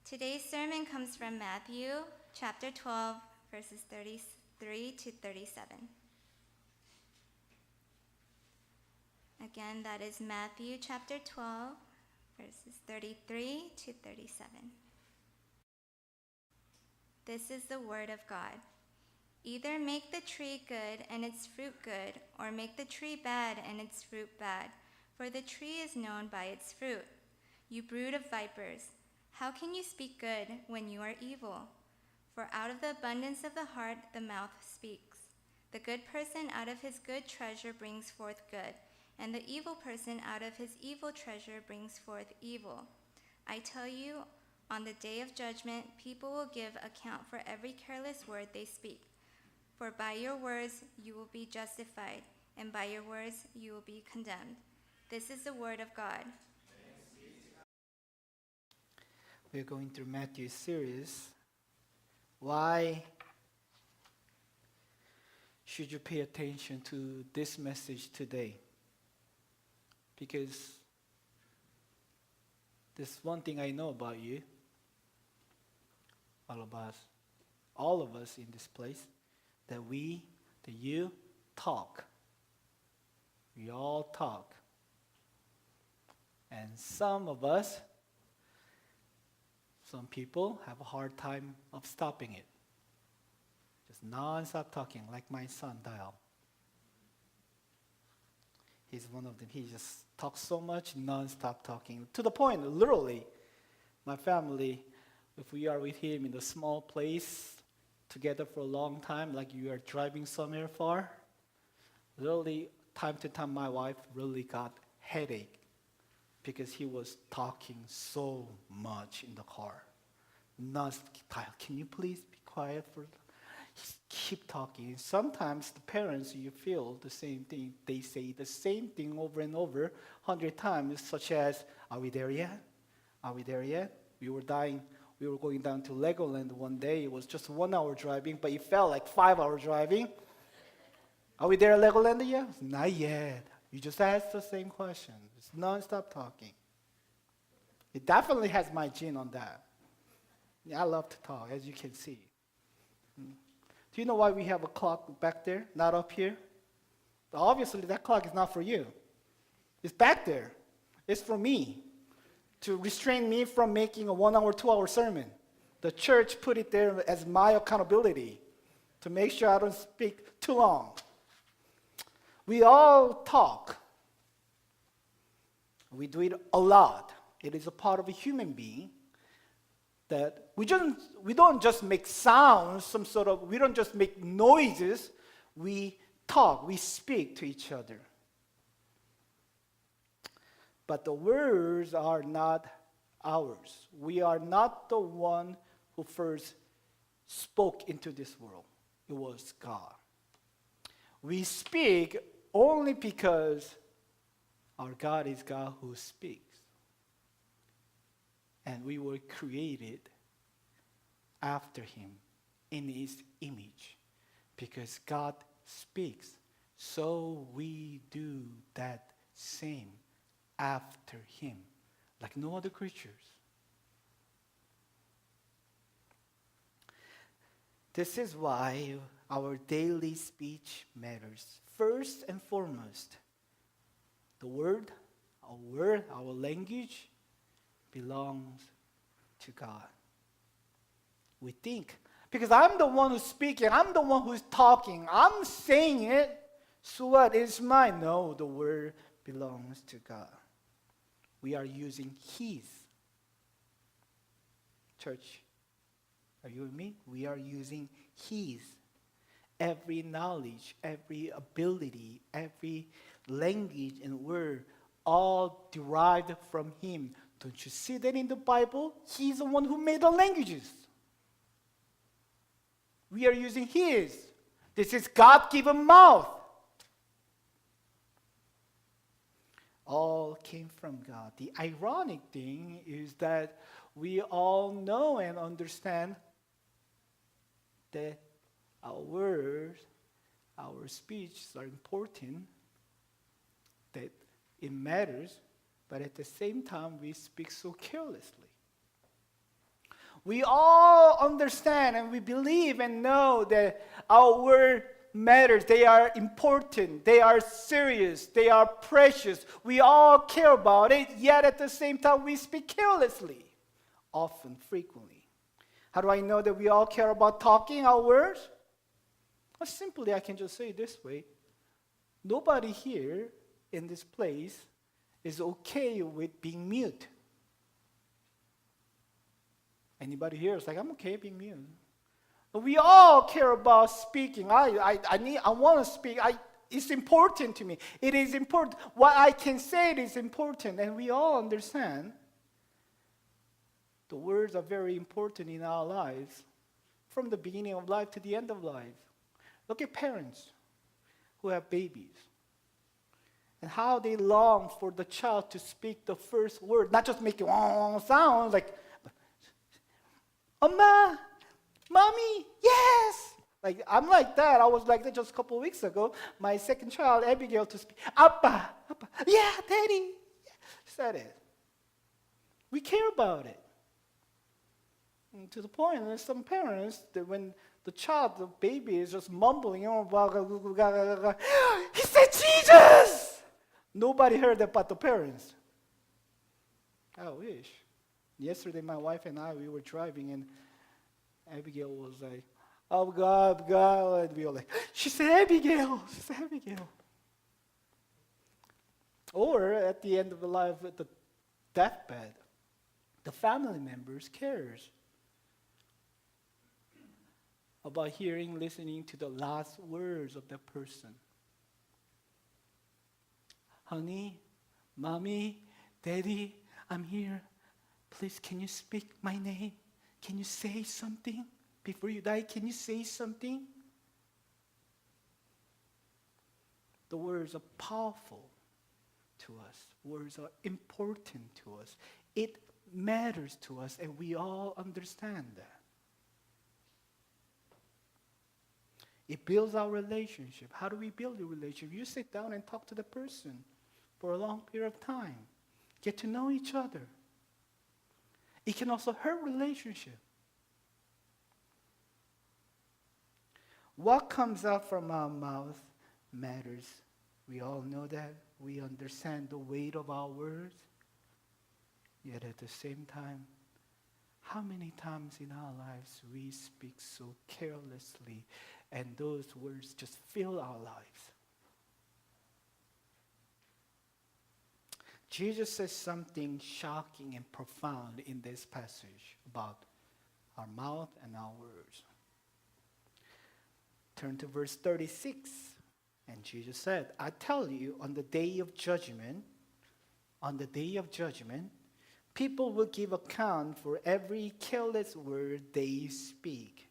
Today's sermon comes from Matthew chapter 12, verses 33 to 37. Again, that is Matthew chapter 12, verses 33 to 37. This is the word of God. Either make the tree good and its fruit good, or make the tree bad and its fruit bad, for the tree is known by its fruit. You brood of vipers, how can you speak good when you are evil? For out of the abundance of the heart the mouth speaks. The good person out of his good treasure brings forth good, and the evil person out of his evil treasure brings forth evil. I tell you, on the day of judgment, people will give account for every careless word they speak. For by your words you will be justified, and by your words you will be condemned. This is the word of God. We're going through Matthew's series. Why should you pay attention to this message today? Because there's one thing I know about you, all of us in this place, that you talk. We all talk. And some people have a hard time of stopping it. Just non-stop talking, like my son, Dial. He's one of them. He just talks so much, non-stop talking. To the point, literally, my family, if we are with him in a small place, together for a long time, like you are driving somewhere far, literally, time to time, my wife really got headache because he was talking so much in the car. Can you please be quiet for? Keep talking. Sometimes the parents, you feel the same thing. They say the same thing over and over 100 times, such as, "Are we there yet? Are we there yet?" We were going down to Legoland one day. It was just 1 hour driving, but it felt like 5 hour driving. "Are we there at Legoland yet?" "Not yet." You just ask the same question. It's non-stop talking. It definitely has my gene on that. Yeah, I love to talk, as you can see. Do you know why we have a clock back there, not up here? Obviously, that clock is not for you. It's back there. It's for me, to restrain me from making a 1 hour, 2 hour sermon. The church put it there as my accountability, to make sure I don't speak too long. We all talk. We do it a lot. It is a part of a human being that we don't just make sounds, we don't just make noises. We talk, we speak to each other. But the words are not ours. We are not the one who first spoke into this world. It was God. We speak only because our God is God who speaks. And we were created after him in his image. Because God speaks, so we do that same after him, like no other creatures. This is why our daily speech matters. First and foremost, our language belongs to God. We think, because I'm the one who's speaking, I'm the one who's talking, I'm saying it, so what? It's mine. No, the word belongs to God. We are using his. Church, are you with me? We are using his. Every knowledge, every ability, every language and word, all derived from him. Don't you see that in the Bible? He's the one who made the languages. We are using his. This is God-given mouth. All came from God. The ironic thing is that we all know and understand that our words, our speech are important, that it matters, but at the same time, we speak so carelessly. We all understand and we believe and know that our word matters. They are important. They are serious. They are precious. We all care about it, yet at the same time, we speak carelessly, often, frequently. How do I know that we all care about talking our words? Well, simply, I can just say it this way. Nobody here in this place is okay with being mute. Anybody here is like, I'm okay being mute. But we all care about speaking. I want to speak. It's important to me. It is important. What I can say is important. And we all understand the words are very important in our lives, from the beginning of life to the end of life. Look at parents who have babies and how they long for the child to speak the first word, not just make a sound like, Amma, Mommy, yes. Like, I'm like that. I was like that just a couple of weeks ago. My second child, Abigail, to speak, Appa, Appa, yeah, Daddy. Said it. We care about it. And to the point, there's some parents that when the child, the baby, is just mumbling, he said Jesus! Nobody heard that but the parents. I wish. Yesterday, my wife and I, we were driving, and Abigail was like, oh, God, God. And we were like, she said Abigail. She said Abigail. Or at the end of the life, at the deathbed, the family members cares about hearing, listening to the last words of that person. Honey, Mommy, Daddy, I'm here. Please, can you speak my name? Can you say something? Before you die, can you say something? The words are powerful to us. Words are important to us. It matters to us, and we all understand that. It builds our relationship. How do we build a relationship? You sit down and talk to the person for a long period of time. Get to know each other. It can also hurt relationship. What comes out from our mouth matters. We all know that. We understand the weight of our words. Yet at the same time, how many times in our lives we speak so carelessly and those words just fill our lives? Jesus says something shocking and profound in this passage about our mouth and our words. Turn to verse 36. And Jesus said, I tell you, on the day of judgment, people will give account for every careless word they speak.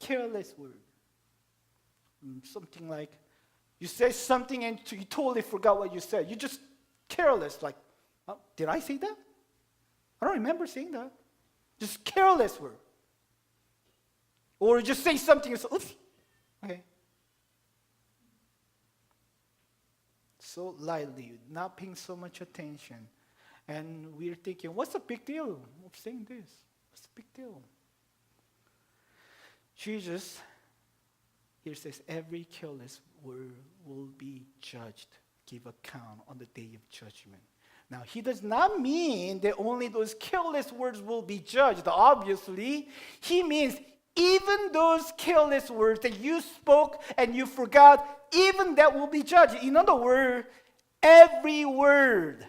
Careless word. Something like, you say something and you totally forgot what you said. You just careless, like, oh, did I say that? I don't remember saying that. Just careless word. Or you just say something and say, oops, okay. So lightly, not paying so much attention. And we're thinking, what's the big deal of saying this? What's the big deal? Jesus here says every careless word will be judged, give account on the day of judgment. Now, he does not mean that only those careless words will be judged, obviously. He means even those careless words that you spoke and you forgot, even that will be judged. In other words, every word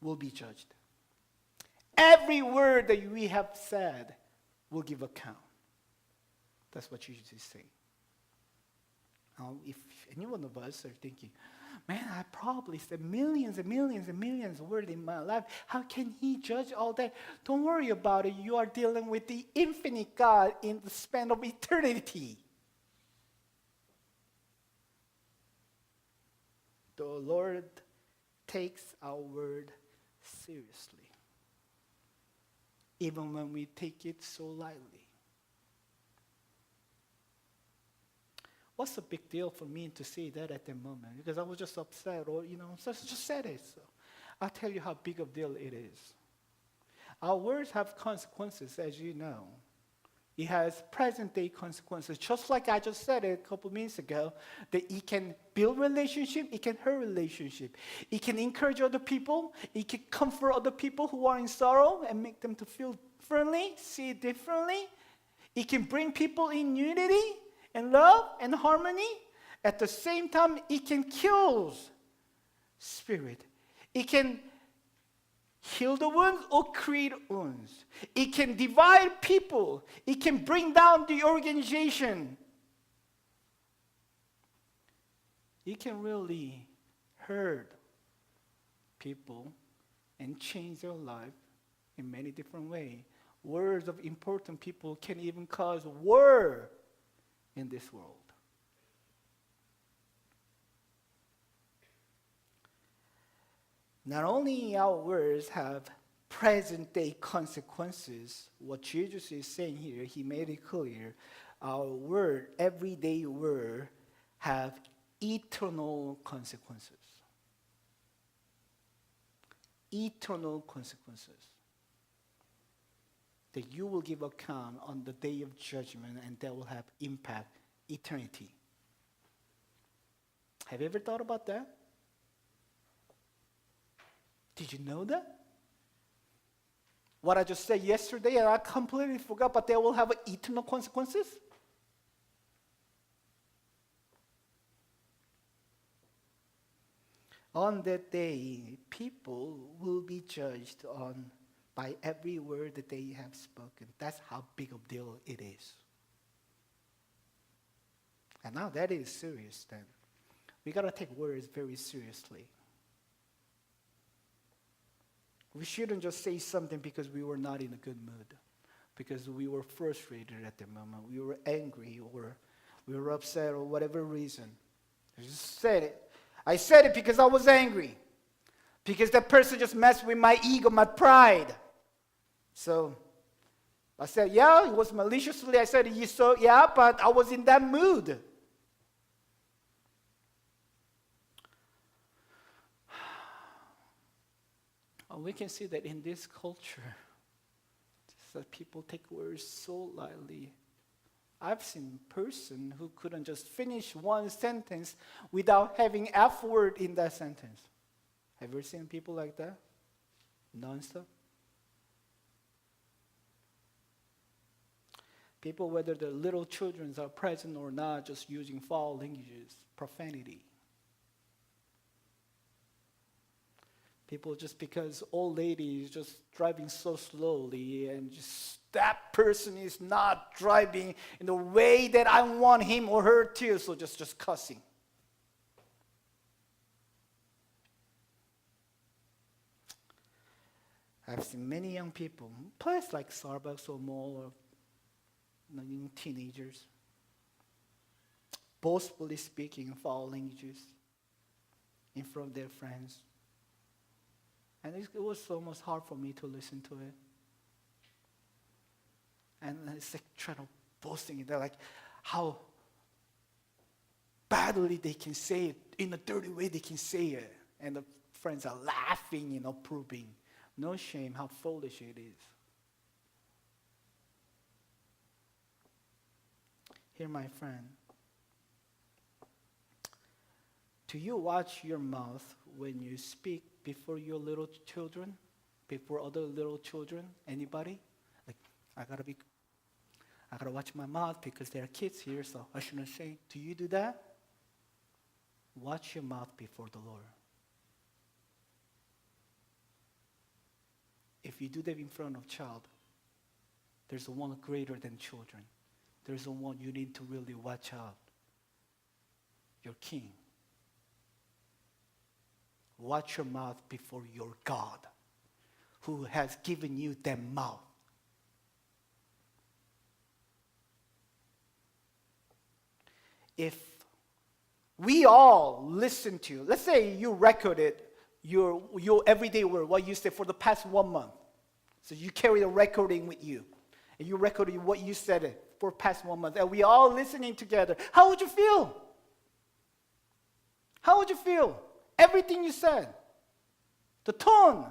will be judged. Every word that we have said will give account. That's what Jesus is saying. Now, if any one of us are thinking, man, I probably said millions and millions and millions of words in my life. How can he judge all that? Don't worry about it. You are dealing with the infinite God in the span of eternity. The Lord takes our word seriously, even when we take it so lightly. what's the big deal for me to say that at the moment? Because I was just upset or, just said it. So I'll tell you how big of a deal it is. Our words have consequences, as you know. It has present-day consequences. Just like I just said it a couple minutes ago, that it can build relationship, it can hurt relationship. It can encourage other people, it can comfort other people who are in sorrow and make them to feel differently, see it differently. It can bring people in unity and love and harmony. At the same time, it can kill spirit. It can heal the wounds or create wounds. It can divide people. It can bring down the organization. It can really hurt people and change their life in many different ways. Words of important people can even cause war in this world. Not only our words have present-day consequences, what Jesus is saying here, he made it clear, our word, everyday word, have eternal consequences. Eternal consequences. That you will give account on the day of judgment, and that will have impact eternity. Have you ever thought about that? Did you know that? What I just said yesterday, and I completely forgot, but they will have eternal consequences. On that day, people will be judged by every word that they have spoken. That's how big of a deal it is. And now that is serious then. We got to take words very seriously. We shouldn't just say something because we were not in a good mood, because we were frustrated at the moment, we were angry, or we were upset, or whatever reason. I just said it. I said it because I was angry, because that person just messed with my ego, my pride. So I said, yeah, it was maliciously. I said, yeah, but I was in that mood. We can see that in this culture, that people take words so lightly. I've seen a person who couldn't just finish one sentence without having F word in that sentence. Have you ever seen people like that? Non-stop? People, whether the little children are present or not, just using foul languages, profanity. People, just because old lady is just driving so slowly, and just that person is not driving in the way that I want him or her to, so just cussing. I've seen many young people, place like Starbucks or mall, or young teenagers, boastfully speaking foul languages in front of their friends. And it was almost hard for me to listen to it. And it's like trying to boasting it. They're like, how badly they can say it, in a dirty way they can say it. And the friends are laughing and approving. No shame how foolish it is. Here, my friend, do you watch your mouth when you speak before your little children, before other little children, anybody? Like, I gotta watch my mouth because there are kids here, so I shouldn't say. Do you do that? Watch your mouth before the Lord. If you do that in front of a child, there's one greater than children. There's one you need to really watch out. Your King. Watch your mouth before your God, who has given you that mouth. If we all listen to, let's say you recorded your everyday word, what you said for the past 1 month. So you carry a recording with you, and you recorded what you said for past 1 month, and we all listening together, how would you feel? How would you feel? Everything you said. The tone.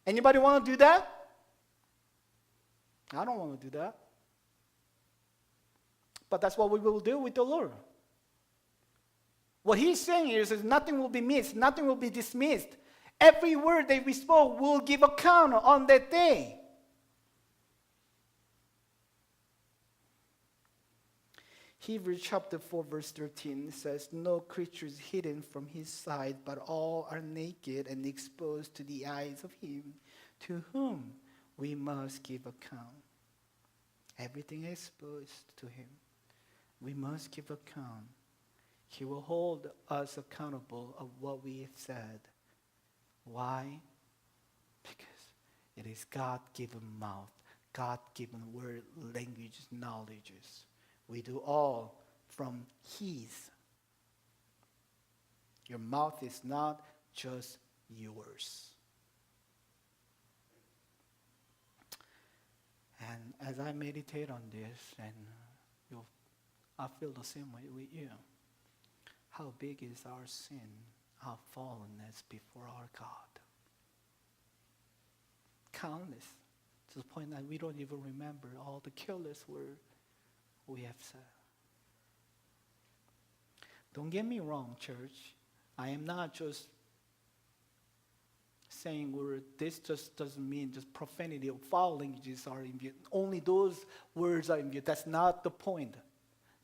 Anybody want to do that? I don't want to do that. But that's what we will do with the Lord. What he's saying here is nothing will be missed, nothing will be dismissed. Every word that we spoke will give account on that day. Hebrews chapter 4 verse 13 says, no creature is hidden from his sight, but all are naked and exposed to the eyes of him to whom we must give account. Everything is exposed to him. We must give account. He will hold us accountable of what we have said. Why? Because it is God-given mouth, God-given word, languages, knowledges. We do all from his. Your mouth is not just yours. And as I meditate on this, and I feel the same way with you. How big is our sin, our fallenness before our God? Countless, to the point that we don't even remember all the careless words we have said. Don't get me wrong, church. I am not just saying this just doesn't mean just profanity or foul languages are in view. Only those words are in view. That's not the point.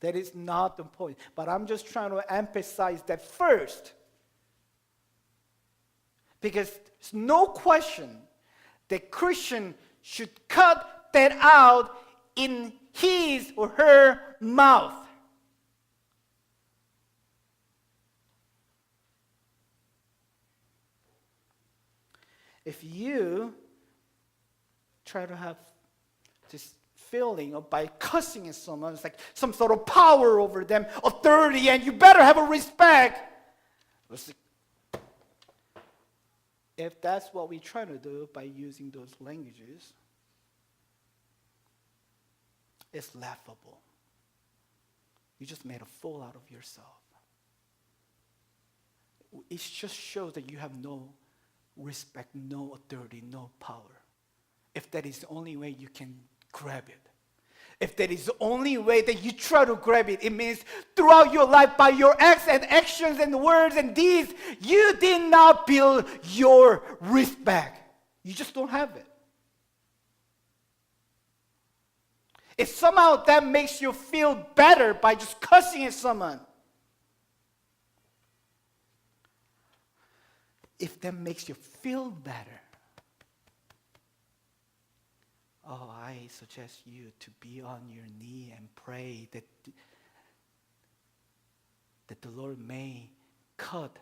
That is not the point. But I'm just trying to emphasize that first. Because there's no question that Christian should cut that out in his or her mouth. If you try to have this feeling of by cussing at someone, it's like some sort of power over them, authority, and you better have a respect. If that's what we try to do by using those languages, it's laughable. You just made a fool out of yourself. It just shows that you have no respect, no authority, no power. If that is the only way you can grab it. If that is the only way that you try to grab it, it means throughout your life, by your acts and actions and words and deeds, you did not build your respect. You just don't have it. If somehow that makes you feel better by just cussing at someone, if that makes you feel better, I suggest you to be on your knee and pray that the Lord may cut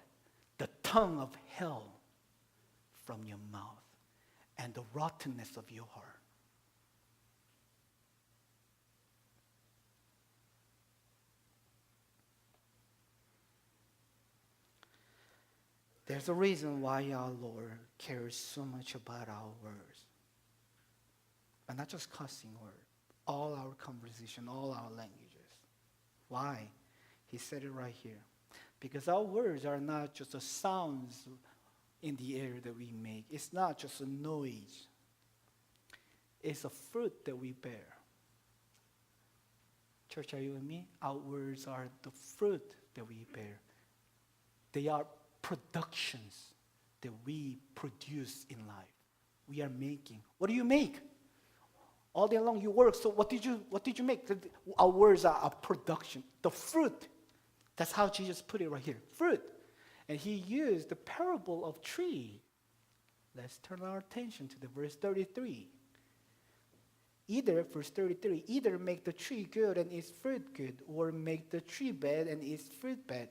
the tongue of hell from your mouth and the rottenness of your heart. There's a reason why our Lord cares so much about our words. But not just cussing words. All our conversation, all our languages. Why? He said it right here. Because our words are not just the sounds in the air that we make. It's not just a noise. It's a fruit that we bear. Church, are you with me? Our words are the fruit that we bear. They are productions that we produce in life. We are making. What do you make? All day long you work. So what did you make? Our words are a production. The fruit. That's how Jesus put it right here. Fruit. And he used the parable of tree. Let's turn our attention to the verse 33. Verse 33, either make the tree good and its fruit good, or make the tree bad and its fruit bad.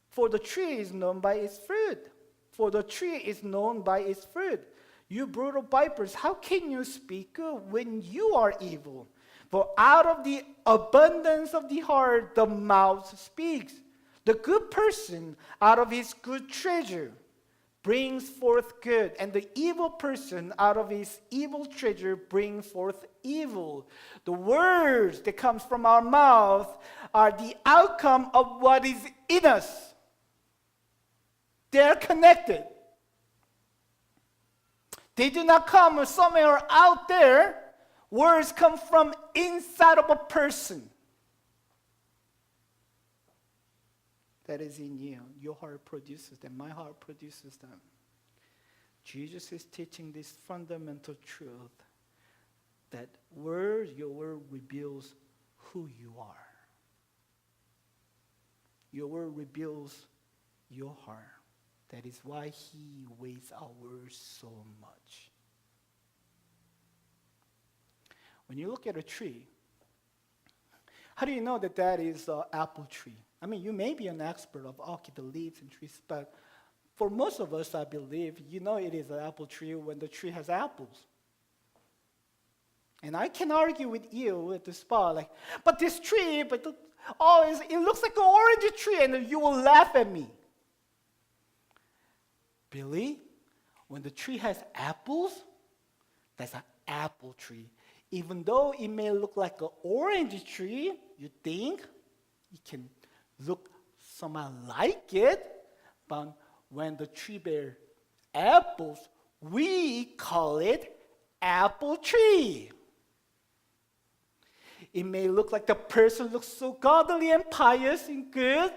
For the tree is known by its fruit. For the tree is known by its fruit. You brutal vipers, how can you speak good when you are evil? For out of the abundance of the heart, the mouth speaks. The good person out of his good treasure brings forth good, and the evil person out of his evil treasure brings forth evil. The words that comes from our mouth are the outcome of what is in us. They are connected. They do not come from somewhere out there. Words come from inside of a person. That is in you. Your heart produces them. My heart produces them. Jesus is teaching this fundamental truth that your word reveals who you are. Your word reveals your heart. That is why he weighs our words so much. When you look at a tree, how do you know that that is an apple tree? I mean, you may be an expert of the leaves and trees, but for most of us, I believe, you know it is an apple tree when the tree has apples. And I can argue with you at the spot, like, but this tree, it looks like an orange tree, and you will laugh at me. Billy, when the tree has apples, that's an apple tree. Even though it may look like an orange tree, you think it can look somewhat like it, but when the tree bears apples, we call it apple tree. It may look like the person looks so godly and pious and good,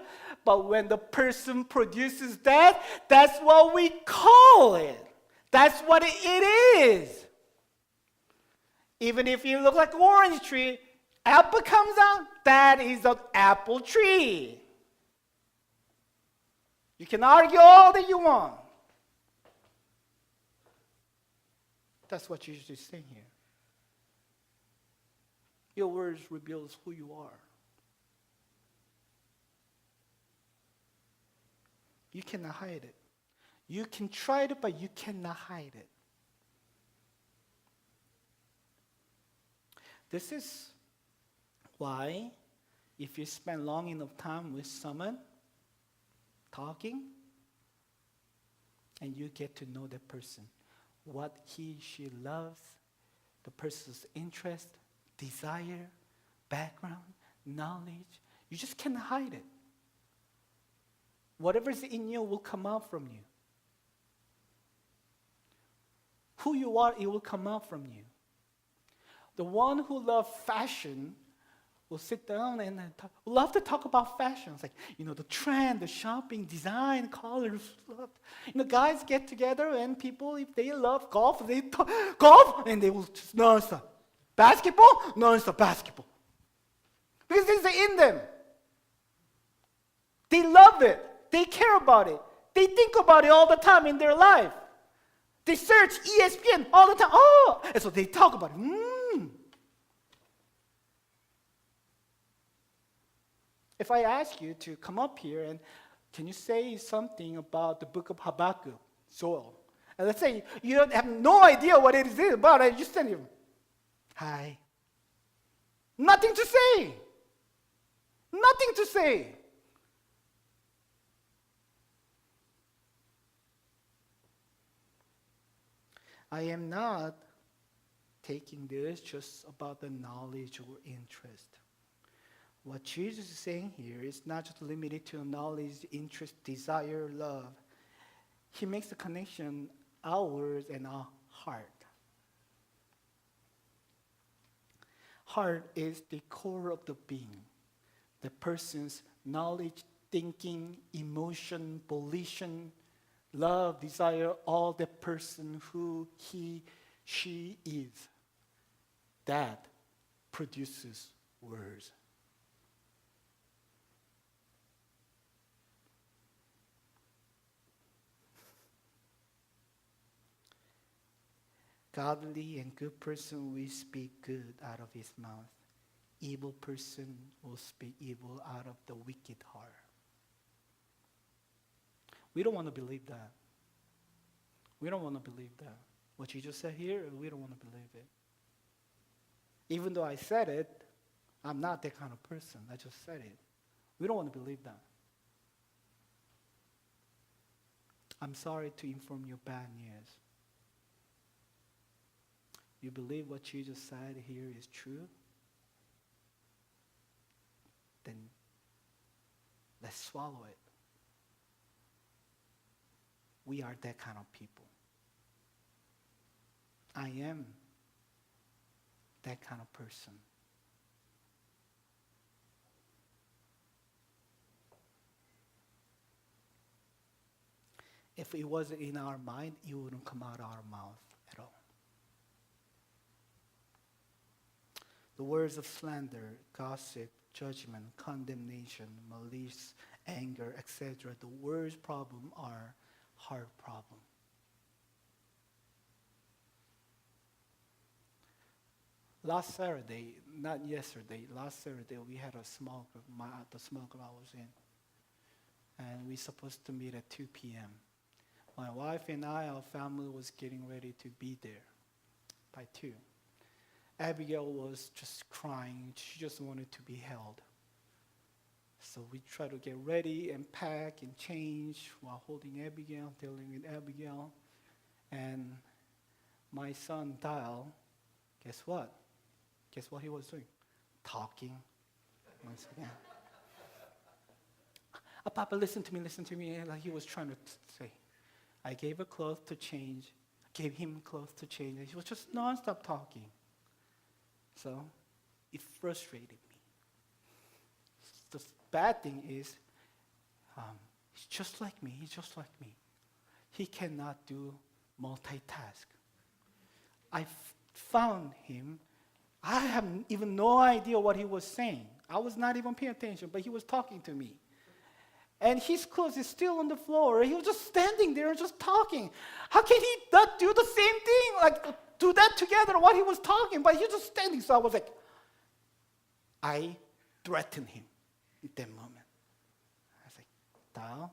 but when the person produces that, that's what we call it. That's what it is. Even if you look like an orange tree, apple comes out, that is an apple tree. You can argue all that you want. That's what Jesus is saying here. Your words reveals who you are. You cannot hide it. You can try it, but you cannot hide it. This is why if you spend long enough time with someone, talking, and you get to know that person, what she loves, the person's interest, desire, background, knowledge, you just cannot hide it. Whatever's in you will come out from you. Who you are, it will come out from you. The one who loves fashion will sit down and love to talk about fashion. It's like, the trend, the shopping, design, colors. Guys get together and people, if they love golf, they talk golf and they will just non-stop. Basketball? Non-stop basketball. Because it's in them. They love it. They care about it. They think about it all the time in their life. They search ESPN all the time. Oh, and so they talk about it. If I ask you to come up here and can you say something about the book of Habakkuk, Joel? And let's say you have no idea what it is about, and you stand here. Hi. Nothing to say. Nothing to say. I am not taking this just about the knowledge or interest. What Jesus is saying here is not just limited to knowledge, interest, desire, love. He makes the connection ours and our heart. Heart is the core of the being. The person's knowledge, thinking, emotion, volition, love, desire, all the person who she is. That produces words. Godly and good person will speak good out of his mouth. Evil person will speak evil out of the wicked heart. We don't want to believe that. We don't want to believe that. What you just said here, we don't want to believe it. Even though I said it, I'm not that kind of person. I just said it. We don't want to believe that. I'm sorry to inform you bad news. You believe what Jesus said here is true? Then let's swallow it. We are that kind of people. I am that kind of person. If it wasn't in our mind, it wouldn't come out of our mouth at all. The words of slander, gossip, judgment, condemnation, malice, anger, etc. The words problem are hard problem. Last Saturday, not yesterday, last Saturday we had a small group, the small group I was in. And we supposed to meet at 2 p.m. My wife and I, our family was getting ready to be there by 2. Abigail was just crying. She just wanted to be held. So we tried to get ready and pack and change while holding Abigail, dealing with Abigail. And my son, Dial, guess what? Guess what he was doing? Talking once again. Papa, listen to me. And like he was trying to say. I gave her clothes to change. Gave him clothes to change. And he was just nonstop talking. So it frustrated me. The bad thing is, he's just like me. He cannot do multitask. I found him. I have even no idea what he was saying. I was not even paying attention, but he was talking to me. And his clothes is still on the floor. He was just standing there and just talking. How can he not do the same thing? Like, do that together, what he was talking, but he was just standing. So I was like, I threatened him at that moment. I was like, Dal,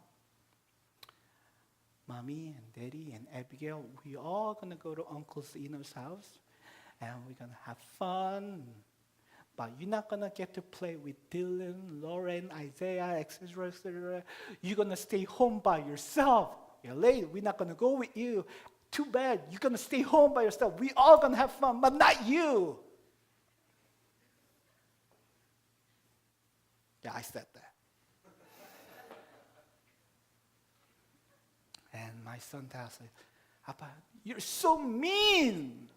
Mommy and Daddy and Abigail, we all going to go to Uncle Zeno's house, and we're going to have fun. But you're not going to get to play with Dylan, Lauren, Isaiah, etc., etc. You're going to stay home by yourself. You're late. We're not going to go with you. Too bad. You're going to stay home by yourself. We all going to have fun, but not you. Yeah, I said that. And my son tells me, Papa, you're so mean.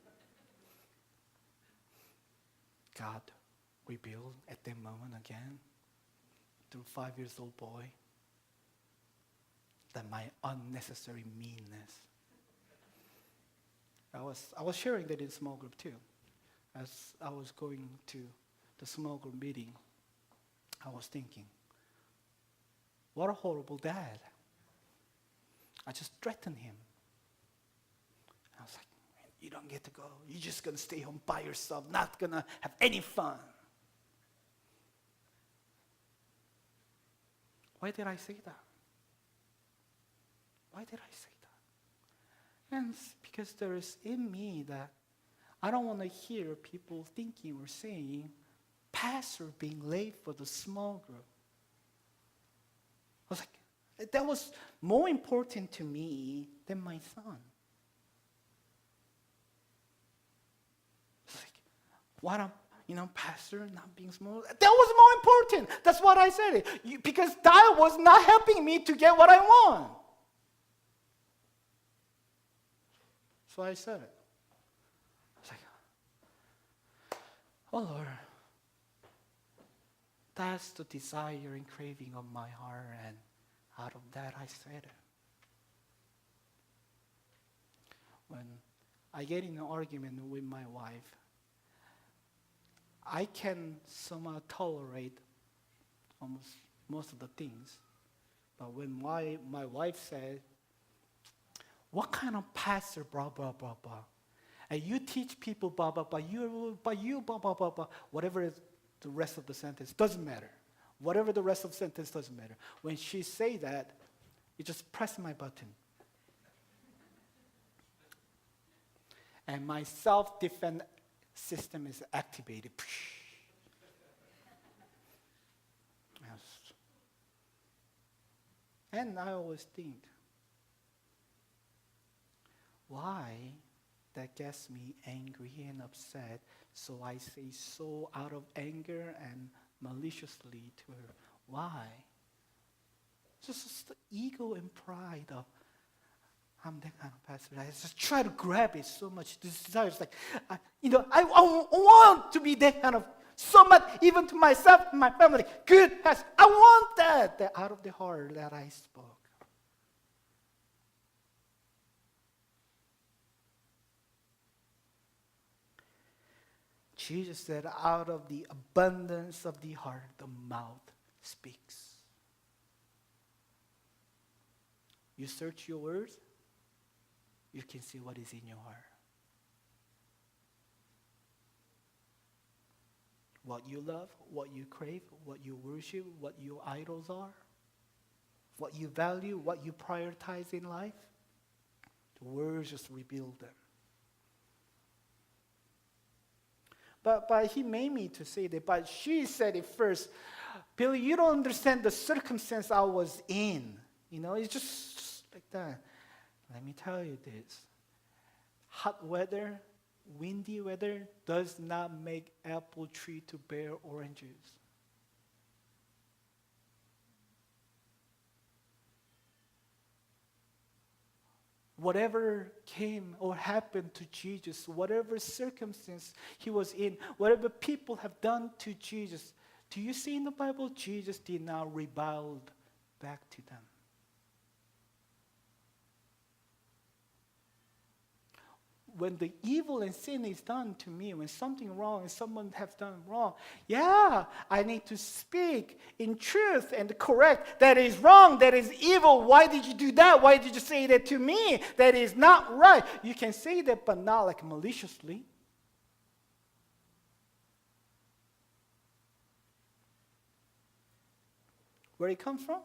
God revealed at that moment again, through 5-year-old boy, that my unnecessary meanness. I was sharing that in small group too. As I was going to the small group meeting, I was thinking, what a horrible dad. I just threatened him. I was like, you don't get to go. You're just going to stay home by yourself, not going to have any fun. Why did I say that? Why did I say that? And it's because there is in me that I don't want to hear people thinking or saying, pastor being late for the small group. I was like, that was more important to me than my son. It's like, what pastor not being small. That was more important. That's what I said. Because that was not helping me to get what I want. So I said it. I was like, oh Lord, that's the desire and craving of my heart, and out of that I said it. When I get in an argument with my wife, I can somehow tolerate almost most of the things. But when my wife said, what kind of pastor, blah, blah, blah, blah. And you teach people, blah, blah, blah, you, blah, blah, blah, blah. Whatever is the rest of the sentence, doesn't matter. Whatever the rest of the sentence doesn't matter. When she say that, it just press my button. And my self-defense system is activated. And I always think, Why? That gets me angry and upset. So I say so out of anger and maliciously to her. Why? Just the ego and pride of, I'm that kind of pastor. I just try to grab it so much. This desire is like, I want to be that kind of, so much, even to myself and my family. Good pastor. I want that out of the heart that I spoke. Jesus said, out of the abundance of the heart, the mouth speaks. You search your words, you can see what is in your heart. What you love, what you crave, what you worship, what your idols are, what you value, what you prioritize in life, the words just reveal them. But he made me to say that, but she said it first. Billy, you don't understand the circumstance I was in. It's just like that. Let me tell you this. Hot weather, windy weather does not make apple tree to bear oranges. Whatever came or happened to Jesus, whatever circumstance he was in, whatever people have done to Jesus, do you see in the Bible, Jesus did not rebel back to them? When the evil and sin is done to me, when something wrong and someone has done wrong, I need to speak in truth and correct. That is wrong, that is evil. Why did you do that? Why did you say that to me? That is not right. You can say that, but not like maliciously. Where it comes from?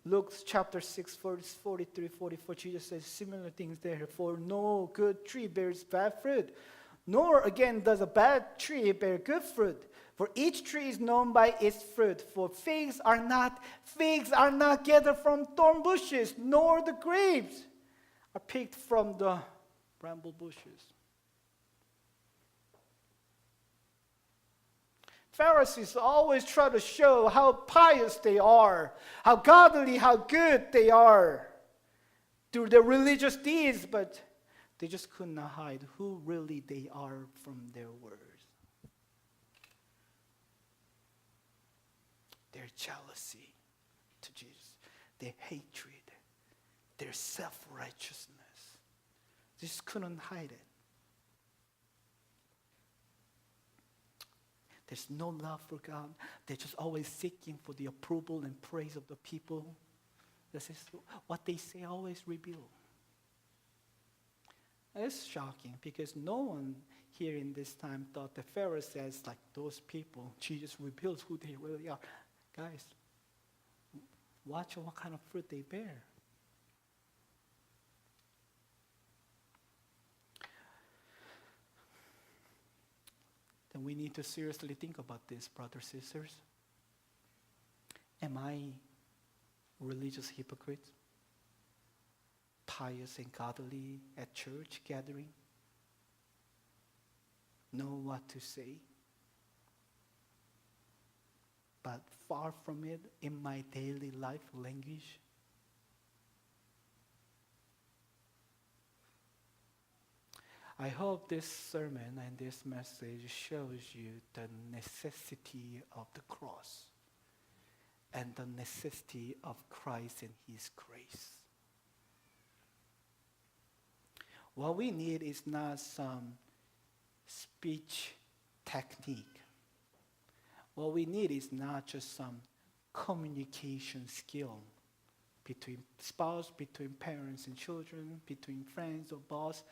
Luke chapter 6, verse 43, 44, Jesus says similar things there. For no good tree bears bad fruit, nor again does a bad tree bear good fruit. For each tree is known by its fruit. For figs are not gathered from thorn bushes, nor the grapes are picked from the bramble bushes. Pharisees always try to show how pious they are, how godly, how good they are through their religious deeds, but they just could not hide who really they are from their words. Their jealousy to Jesus, their hatred, their self-righteousness. They just couldn't hide it. There's no love for God. They're just always seeking for the approval and praise of the people. This is what they say always reveal. It's shocking because no one here in this time thought the Pharisees, like those people, Jesus reveals who they really are. Guys, watch what kind of fruit they bear. Then we need to seriously think about this, brothers and sisters. Am I a religious hypocrite? Pious and godly at church gathering? Know what to say? But far from it in my daily life language? I hope this sermon and this message shows you the necessity of the cross and the necessity of Christ and His grace. What we need is not some speech technique. What we need is not just some communication skill between spouse, between parents and children, between friends or boss.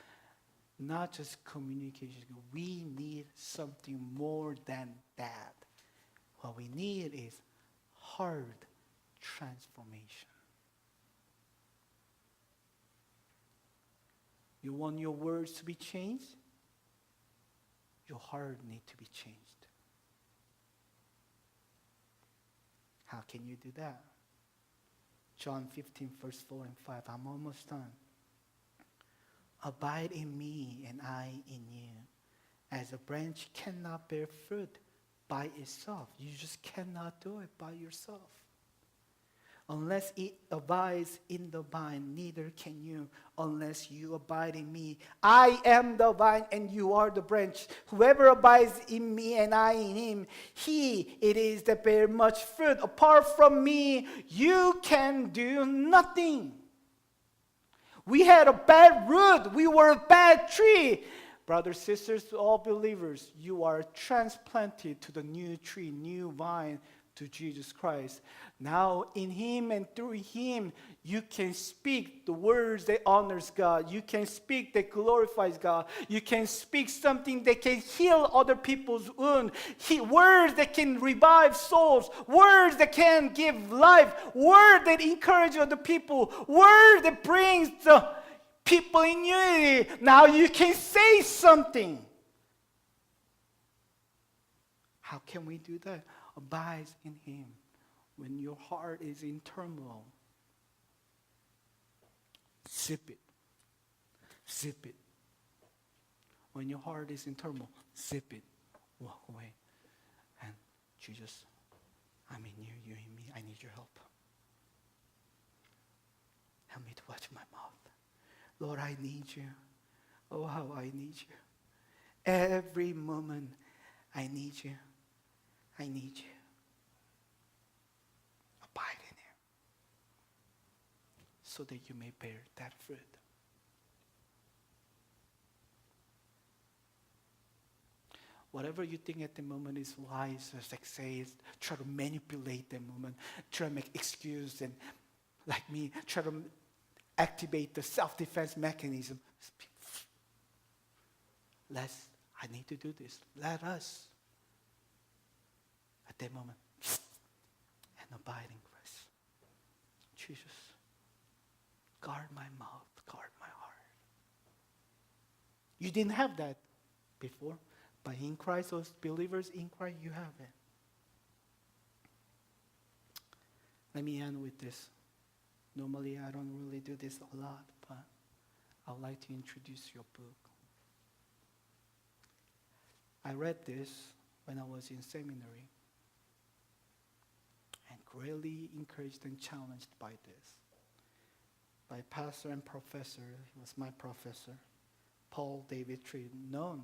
Not just communication. We need something more than that. What we need is heart transformation. You want your words to be changed? Your heart needs to be changed. How can you do that? John 15, verse 4 and 5. I'm almost done. Abide in me and I in you. As a branch cannot bear fruit by itself. You just cannot do it by yourself. Unless it abides in the vine, neither can you unless you abide in me. I am the vine and you are the branch. Whoever abides in me and I in him, he it is that bear much fruit. Apart from me, you can do nothing. We had a bad root. We were a bad tree. Brothers, sisters, to all believers, you are transplanted to the new tree, new vine, to Jesus Christ. Now in him and through him, you can speak the words that honors God. You can speak that glorifies God. You can speak something that can heal other people's wound. Words that can revive souls. Words that can give life. Words that encourage other people. Words that brings the people in unity. Now you can say something. How can we do that? Abides in him. When your heart is in turmoil, zip it. Zip it. When your heart is in turmoil, zip it. Walk away. And Jesus, I'm in you, you in me. I need your help. Help me to watch my mouth. Lord, I need you. Oh, how I need you. Every moment, I need you. I need you. Abide in him so that you may bear that fruit. Whatever you think at the moment is wise or success, try to manipulate the moment, try to make excuse and, like me, try to activate the self-defense mechanism. I need to do this. Let us, at that moment, and abide in Christ. Jesus, guard my mouth, guard my heart. You didn't have that before, but in Christ, those believers in Christ, you have it. Let me end with this. Normally, I don't really do this a lot, but I would like to introduce your book. I read this when I was in seminary and greatly encouraged and challenged by this. By pastor and professor, he was my professor, Paul David Tree, known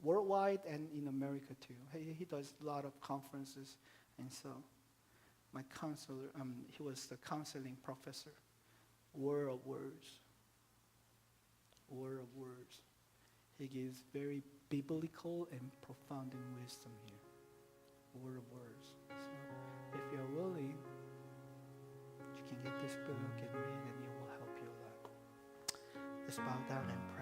worldwide and in America too. He does a lot of conferences, and so my counselor, he was the counseling professor. Word of words. Word of words. He gives very biblical and profounding wisdom here. Word of words. So if you're willing, you can get this book and read, and it will help you a lot. Let's bow down and pray.